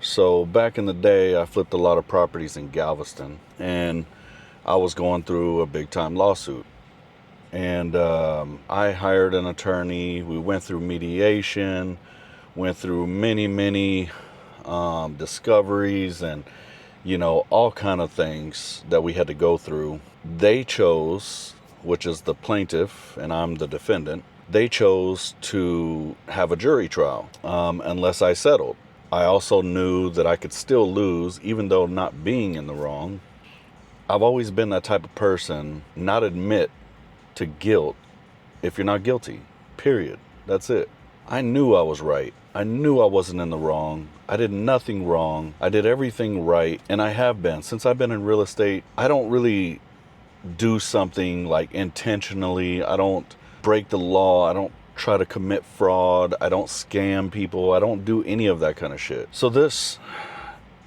So back in the day, I flipped a lot of properties in Galveston, and I was going through a big time lawsuit. And I hired an attorney. We went through mediation, went through many discoveries, and all kind of things that we had to go through. They chose, which is the plaintiff, and I'm the defendant. They chose to have a jury trial unless I settled. I also knew that I could still lose, even though not being in the wrong. I've always been that type of person, not admit to guilt if you're not guilty, period. That's it. I knew I was right. I knew I wasn't in the wrong. I did nothing wrong. I did everything right, and I have been. Since I've been in real estate, I don't really do something like intentionally. I don't break the law. I don't try to commit fraud. I don't scam people. I don't do any of that kind of shit. So this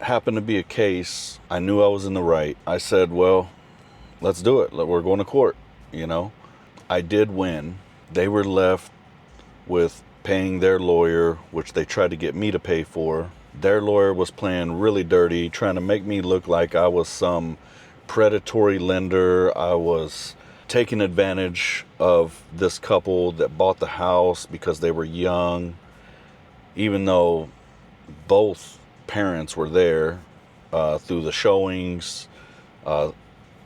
happened to be a case. I knew I was in the right. I said, well, let's do it. We're going to court, I did win. They were left with paying their lawyer, which they tried to get me to pay for. Their lawyer was playing really dirty, trying to make me look like I was some predatory lender. I was taking advantage of this couple that bought the house because they were young, even though both parents were there through the showings,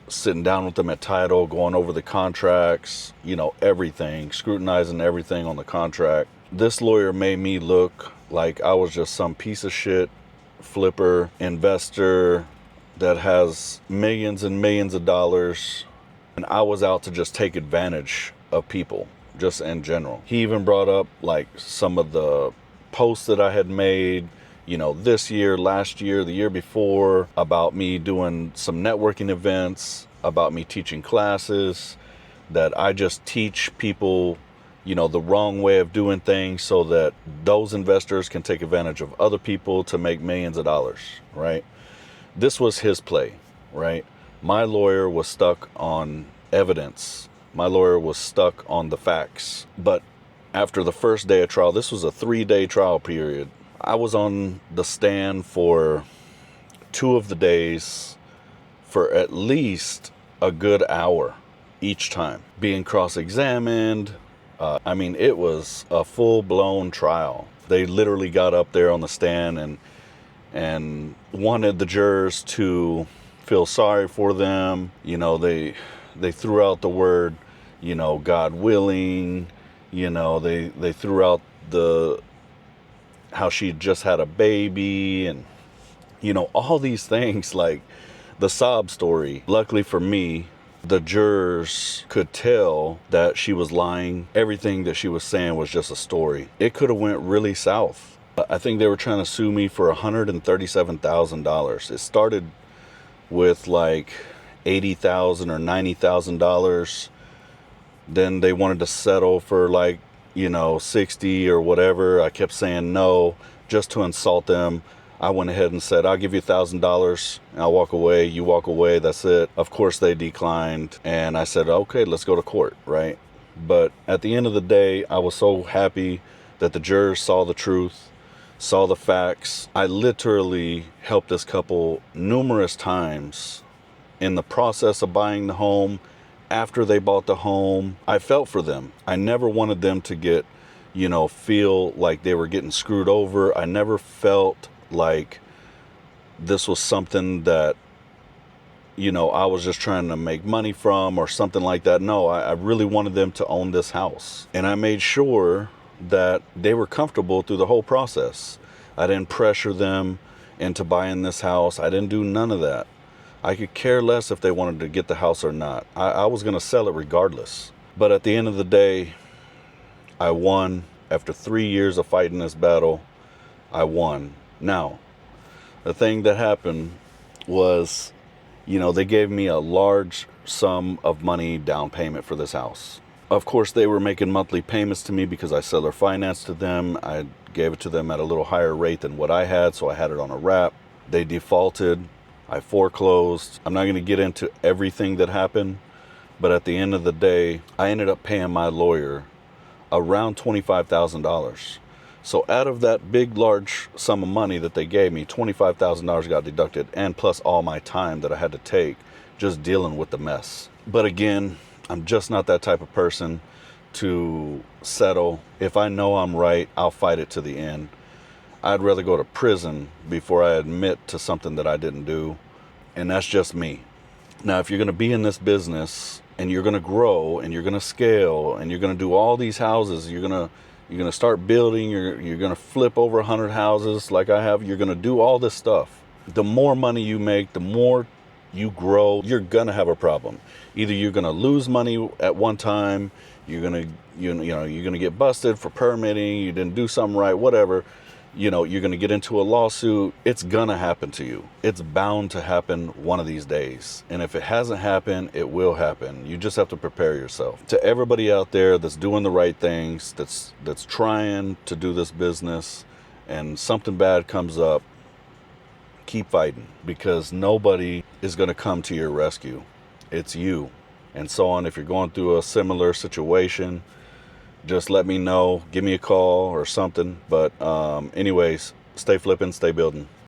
sitting down with them at title, going over the contracts, everything, scrutinizing everything on the contract. This lawyer made me look like I was just some piece of shit flipper investor that has millions and millions of dollars, and I was out to just take advantage of people, just in general. He even brought up like some of the posts that I had made, this year, last year, the year before, about me doing some networking events, about me teaching classes, that I just teach people, the wrong way of doing things so that those investors can take advantage of other people to make millions of dollars, right? This was his play, right? My lawyer was stuck on evidence. My lawyer was stuck on the facts. But after the first day of trial, this was a 3-day trial period. I was on the stand for 2 of the days for at least a good hour each time, being cross-examined. It was a full-blown trial. They literally got up there on the stand and wanted the jurors to feel sorry for them. They threw out the word, God willing. They threw out how she just had a baby, and all these things, like the sob story. Luckily for me, the jurors could tell that she was lying. Everything that she was saying was just a story. It could have went really south. I think they were trying to sue me for $137,000. It started with like $80,000 or $90,000. Then they wanted to settle for like 60 or whatever. I kept saying no, just to insult them. I went ahead and said, I'll give you $1,000 and I'll walk away. You walk away, that's it. Of course they declined, and I said, okay, let's go to court, right? But at the end of the day, I was so happy that the jurors saw the truth, saw the facts. I literally helped this couple numerous times in the process of buying the home. After they bought the home, I felt for them. I never wanted them to get, feel like they were getting screwed over. I never felt like this was something that, I was just trying to make money from or something like that. No, I really wanted them to own this house. And I made sure that they were comfortable through the whole process. I didn't pressure them into buying this house. I didn't do none of that. I could care less if they wanted to get the house or not. I was going to sell it regardless. But at the end of the day, I won. After 3 years of fighting this battle, I won. Now, the thing that happened was, they gave me a large sum of money down payment for this house. Of course, they were making monthly payments to me because I seller financed to them. I gave it to them at a little higher rate than what I had, so I had it on a wrap. They defaulted. I foreclosed. I'm not going to get into everything that happened, but at the end of the day, I ended up paying my lawyer around $25,000 So out of that big, large sum of money that they gave me, $25,000 got deducted, and plus all my time that I had to take just dealing with the mess. But again, I'm just not that type of person to settle. If I know I'm right, I'll fight it to the end. I'd rather go to prison before I admit to something that I didn't do. And that's just me. Now, if you're going to be in this business and you're going to grow and you're going to scale and you're going to do all these houses, you're going to start building, you're going to flip over 100 houses like I have, you're going to do all this stuff. The more money you make, the more you grow, you're going to have a problem. Either you're going to lose money at one time, you're going to get busted for permitting, you didn't do something right, whatever. You're going to get into a lawsuit. It's going to happen to you. It's bound to happen one of these days. And if it hasn't happened, it will happen. You just have to prepare yourself. To everybody out there that's doing the right things, that's trying to do this business, and something bad comes up, keep fighting, because nobody is going to come to your rescue. It's you. And so on. If you're going through a similar situation, just let me know, give me a call or something. But anyways, stay flipping, stay building.